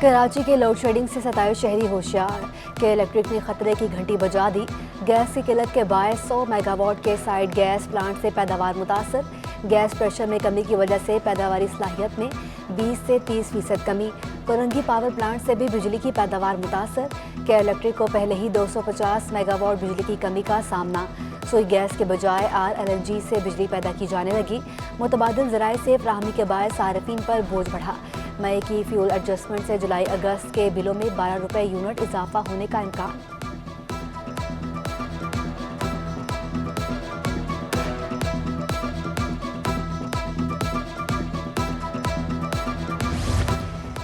कराची के load shedding से 27 शहरी होशियार के इलेक्ट्रिक ने खतरे की घंटी बजा दी। गैस की किल्लत के बायस 100 मेगावाट के साइड गैस प्लांट से पैदावार मुतासर। गैस प्रेशर में कमी की वजह से पैदावारी सलाहियत में 20 से 30% कमी। कोरंगी पावर प्लांट से भी बिजली की पैदावार मुतासर। के इलेक्ट्रिक को पहले ही 250 मेगावाट बिजली की कमी का सामना। सोई गैस के बजाय RLNG से बिजली पैदा की जाने लगी। मुतबादिल ज़राए से फ्राहमी के बायस सार्फिन पर बोझ बढ़ा। मई की फ्यूल एडजस्टमेंट से जुलाई अगस्त के बिलों में 12 रुपये यूनिट इजाफा होने का इम्कान।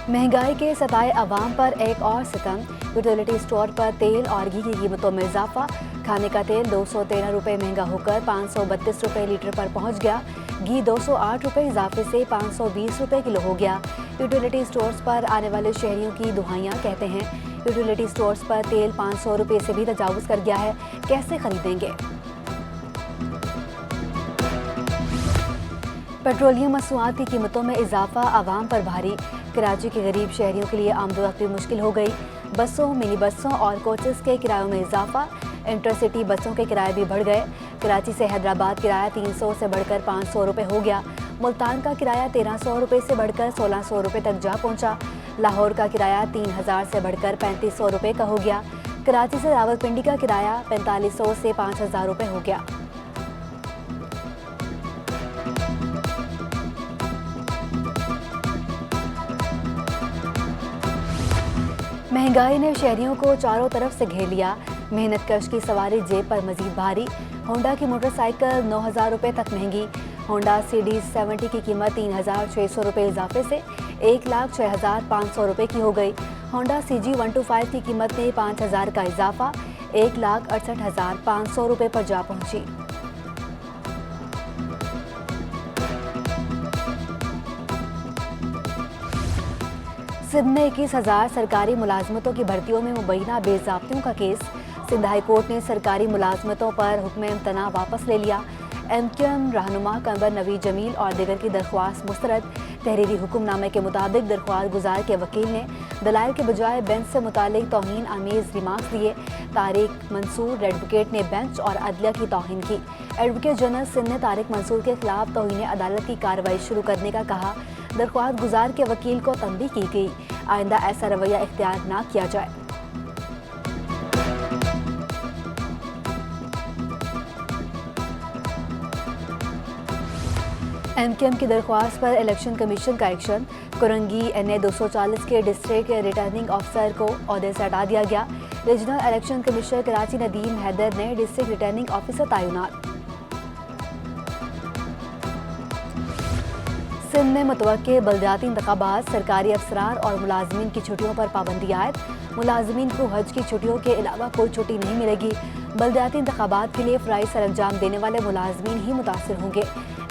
महंगाई के सताए अवाम पर एक और सितम। यूटिलिटी स्टोर पर तेल और घी की कीमतों में इजाफा। खाने का तेल 213 रुपये महंगा होकर 532 रुपये लीटर पर पहुंच गया। घी 208 रुपये इजाफे से 520 रुपये किलो हो गया। यूटिलिटी स्टोर्स पर आने वाले शहरियों की दुहाइयाँ कहते हैं यूटिलिटी स्टोर्स पर तेल 500 रुपये से भी तजावुज़ कर गया है, कैसे खरीदेंगे। पेट्रोलियम मसनूआत की कीमतों में इजाफा आवाम पर भारी। कराची के गरीब शहरियों के लिए आमदोरफ्त भी मुश्किल हो गई। बसों, मिनी बसों और कोचेस के किरायों में इजाफा। इंटरसिटी बसों के किराए भी बढ़ गए। कराची से हैदराबाद किराया 300 से बढ़कर 500 रुपये हो गया। मुल्तान का किराया 1300 रुपये से बढ़कर 1600 रुपये तक जा पहुंचा। लाहौर का किराया 3000 से बढ़कर 3500 रुपये का हो गया। कराची से रावलपिंडी का किराया 4500 से 5000 रुपये हो गया। महंगाई ने शहरियों को चारों तरफ से घेर लिया। मेहनत कश की सवारी जेब पर मजीद भारी। होंडा की मोटरसाइकिल 9000 रुपये तक महंगी। होंडा CD70 की कीमत 3600 रुपये इजाफे से 1,06,500 रुपये की हो गई। होंडा CG125 की कीमत में 5000 का इजाफा 1,68,500 रुपये पर जा पहुंची। सिंध में 21,000 सरकारी मुलाजमतों की भर्तियों में मुबैना बेज़ाब्तियों का केस। सिंध हाई कोर्ट ने सरकारी मुलाजमतों पर हुक्म इम्तना वापस ले लिया। MQM रहनुमा कंवर नवीद जमील और दीगर की दरख्वास्त मुस्तरद। तहरीरी हुक्मनामे के मुताबिक दरख्वास्त गुजार के वकील ने दलाइल के बजाय बेंच से मुतालिक तौहीन आमेज रिमार्क्स दिए। तारिक मंसूर एडवोकेट ने बेंच और अदलिया की तौहीन की। एडवोकेट जनरल सिंध ने तारिक मंसूर के खिलाफ तौहीन अदालत की कार्रवाई शुरू करने का कहा। दरख्वास्त गुजार के वकील को तंबीह की गई, आइंदा ऐसा रवैया इख्तियार न किया जाए। MQM की दरख्वास्त पर इलेक्शन कमीशन का एक्शन। कोरंगी NA 240 के डिस्ट्रिक्ट रिटर्निंग ऑफिसर को ओहदे से हटा दिया गया। Regional election commissioner Karachi Nadeem Haider ने डिस्ट्रिक्ट रिटर्निंग ऑफिसर तैनात। सिंध में मुतवक्के बल्दियाती इंतखाबात। सरकारी अफसरान और मुलाजमीन की छुट्टियों पर पाबंदी आयद। मुलाजमीन को हज की छुट्टियों के अलावा कोई छुट्टी नहीं मिलेगी। बल्दियाती इंतखाबात के लिए फ़राइज़ सर अंजाम देने वाले मुलाजमीन ही मुतासर होंगे।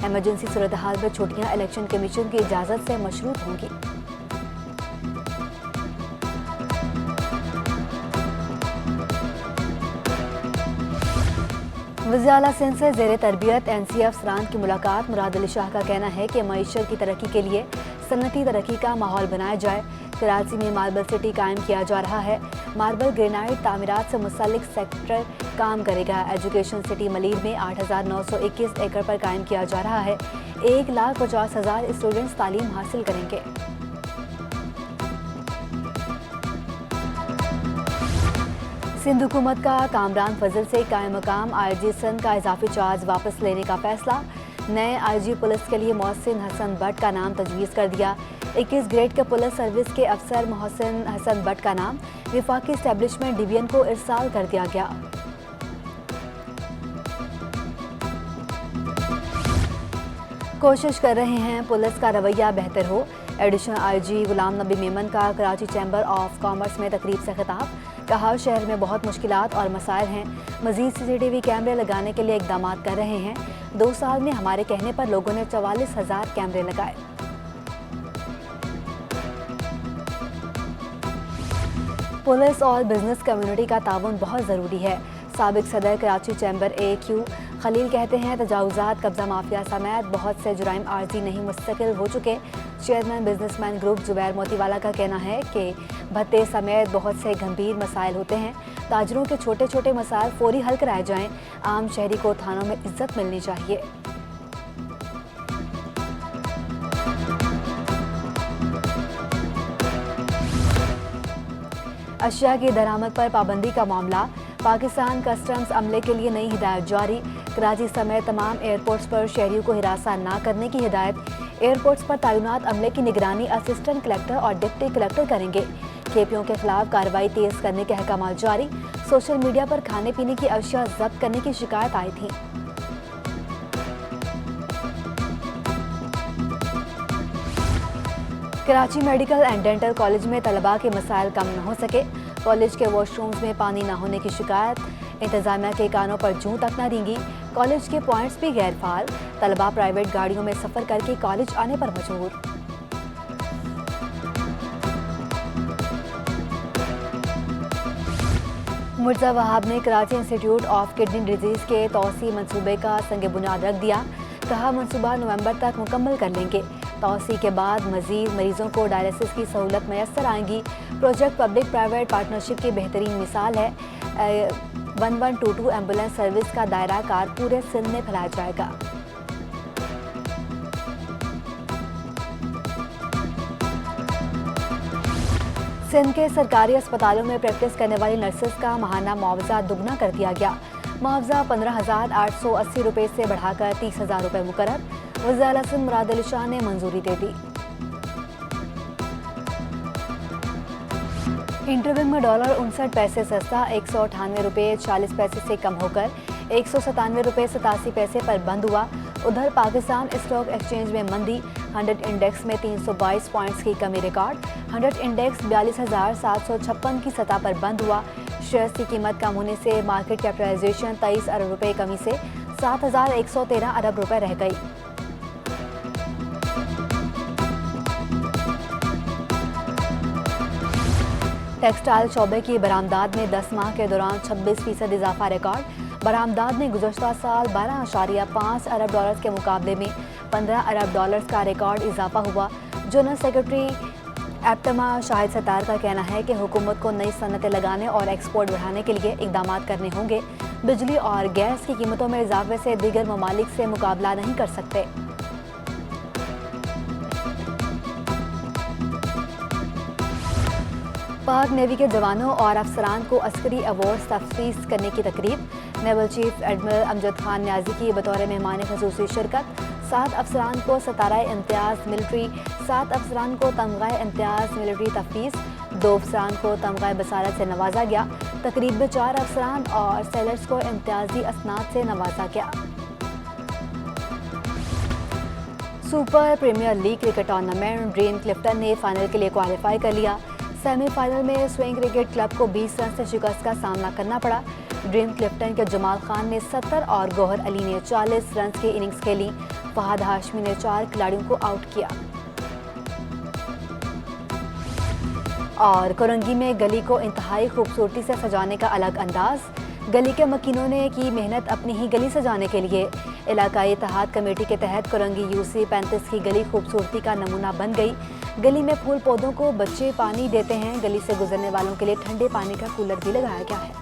एमरजेंसी सूरत हाल में छुट्टियाँ इलेक्शन कमीशन की इजाज़त से मशरूत होंगी। वज़ीर-ए-आला सिंध से ज़ेर तरबियत NCA अफसरान की मुलाकात। मुराद अली शाह का कहना है कि मईशत की तरक्की के लिए सनती तरक्की का माहौल बनाया जाए। कराची में मार्बल सिटी कायम किया जा रहा है। मार्बल ग्रेनाइट तामीरात से मुतल्लिक सेक्टर काम करेगा। एजुकेशन सिटी मलीर में 8,921 एकड़ पर कायम किया जा रहा है। 1,50,000 स्टूडेंट्स तालीम हासिल करेंगे। सिंध हुकूमत का कामरान फजल से कायम मकाम IG सिंध का इजाफी चार्ज वापस लेने का फैसला। नए IG पुलिस के लिए मोहसिन हसन भट्ट का नाम तजवीज़ कर दिया। 21 ग्रेड के पुलिस सर्विस के अफसर मोहसिन हसन भट्ट का नाम विफाकी एस्टेब्लिशमेंट डिवीजन को इरसाल कर दिया गया। कोशिश कर रहे हैं पुलिस का रवैया बेहतर हो। एडिशनल IG गुलाम नबी मेमन का कराची चैम्बर ऑफ कॉमर्स में तकरीब से खिताब। कहा शहर में बहुत मुश्किलात और मसाइल हैं। मजीद CCTV कैमरे लगाने के लिए इकदाम कर रहे हैं। 2 साल में हमारे कहने पर लोगों ने 44,000 कैमरे लगाए। पुलिस और बिजनेस कम्युनिटी का ताउन बहुत ज़रूरी है। साबिक सदर कराची चैम्बर AQ खलील कहते हैं तजावुज़ात, कब्जा माफिया समेत बहुत से जुराइम आर्जी नहीं मुस्तकिल हो चुके। Chairman businessman group Zubair Motiwala का कहना है कि भत्ते समेत बहुत से गंभीर मसाइल होते हैं। ताजरों के छोटे छोटे मसाइल फौरी हल कराए जाएं। आम शहरी को थानों में इज्जत मिलनी चाहिए। अशिया की दरामद पर पाबंदी का मामला, पाकिस्तान कस्टम्स अमले के लिए नई हिदायत जारी। कराची समेत तमाम एयरपोर्ट्स पर शहरियों को हिरासा न करने की हिदायत। एयरपोर्ट्स पर तैनात अमले की निगरानी असिस्टेंट कलेक्टर और डिप्टी कलेक्टर करेंगे। केपियों के खिलाफ कार्रवाई तेज करने के अहकाम जारी। सोशल मीडिया पर खाने पीने की अशिया जब्त करने की शिकायत आई थी। Karachi medical and dental college में तलबा के मसाइल कम न हो सके। कॉलेज के वॉशरूम्स में पानी न होने की शिकायत। इंतजामिया के कानों पर जूं तक न रेंगी। कॉलेज के पॉइंट्स भी गैर फाल। तलबा प्राइवेट गाड़ियों में सफर करके कॉलेज आने पर मजबूर। मुर्जा वहाब ने Karachi institute of kidney disease के तौसी मंसूबे का संग बुनियाद रख दिया। कहा मंसूबा नवंबर तक मुकम्मल कर लेंगे। तौसी के बाद मजीद मरीजों को डायलिसिस की सहूलत मैसर आएंगी। प्रोजेक्ट पब्लिक प्राइवेट पार्टनरशिप की बेहतरीन मिसाल है। 1122 एम्बुलेंस सर्विस का दायरा कार पूरे सिंध में फैलाया जाएगा। सिंध के सरकारी अस्पतालों में प्रैक्टिस करने वाली नर्सेस का माहाना मुआवजा दुगना कर दिया गया। मुआवजा 15,880 रुपये से बढ़ाकर 30,000 रुपये मुकर्रर। वज़ीर आला सिंध मुराद अली शाह ने मंजूरी दे दी। इंटरव्यू में $59 सस्ता 198 रुपये 40 पैसे से कम होकर 197 रुपये 87 पैसे पर बंद हुआ। उधर पाकिस्तान स्टॉक एक्सचेंज में मंदी। 100 इंडेक्स में 322 पॉइंट्स की कमी रिकॉर्ड। 100 इंडेक्स 42,756 की सतह पर बंद हुआ। शेयर्स की कीमत कम होने से मार्केट कैपिटलाइजेशन 23 अरब रुपये कमी से 7,113 अरब रुपये रह गई। टेक्सटाइल शोबे की बरामदात में 10 माह के दौरान 26% इजाफा रिकॉर्ड। बरामदात में गुज़श्ता साल 12.5 अरब डॉलर्स के मुकाबले में 15 अरब डॉलर्स का रिकॉर्ड इजाफा हुआ। जनरल सेक्रेटरी एप्टमा शाहिद सत्तार का कहना है कि हुकूमत को नई सनतें लगाने और एक्सपोर्ट बढ़ाने के लिए इकदाम करने होंगे। बिजली और गैस की कीमतों में इजाफे से दीगर ममालिक से मुकाबला नहीं कर सकते। पाक नेवी के जवानों और अफसरान को अस्करी अवार्ड तफ्तीश करने की तकरीब। Naval chief admiral Amjad Khan Niazi की बतौर मेहमान खसूसी शिरकत। 7 अफसरान को सतारा इम्तियाज़ मिलिट्री, 7 अफसरान को तमगा इम्तियाज़ मिलिट्री तफवीज़, 2 अफसरान को तमगा बसारत से नवाजा गया। तकरीब में 4 अफसरान और सेलर्स को इम्तियाजी असनाद से नवाजा गया। Super premier league cricket tournament dream Clifton ने फाइनल के लिए क्वालिफाई कर लिया। सेमीफाइनल में स्विंग क्रिकेट क्लब को 20 रन से शिकस्त का सामना करना पड़ा। ड्रीम क्लिफ्टन के जमाल खान ने 70 और गौहर अली ने 40 रन की इनिंग्स खेली। फहद हाशमी ने 4 खिलाड़ियों को आउट किया। और कोरंगी में गली को इंतहाई खूबसूरती से सजाने का अलग अंदाज। गली के मकीनों ने की मेहनत अपनी ही गली सजाने के लिए। इलाकाई इत्तेहाद कमेटी के तहत कोरंगी यूसी 35 की गली खूबसूरती का नमूना बन गई। गली में फूल पौधों को बच्चे पानी देते हैं। गली से गुजरने वालों के लिए ठंडे पानी का कूलर भी लगाया गया है।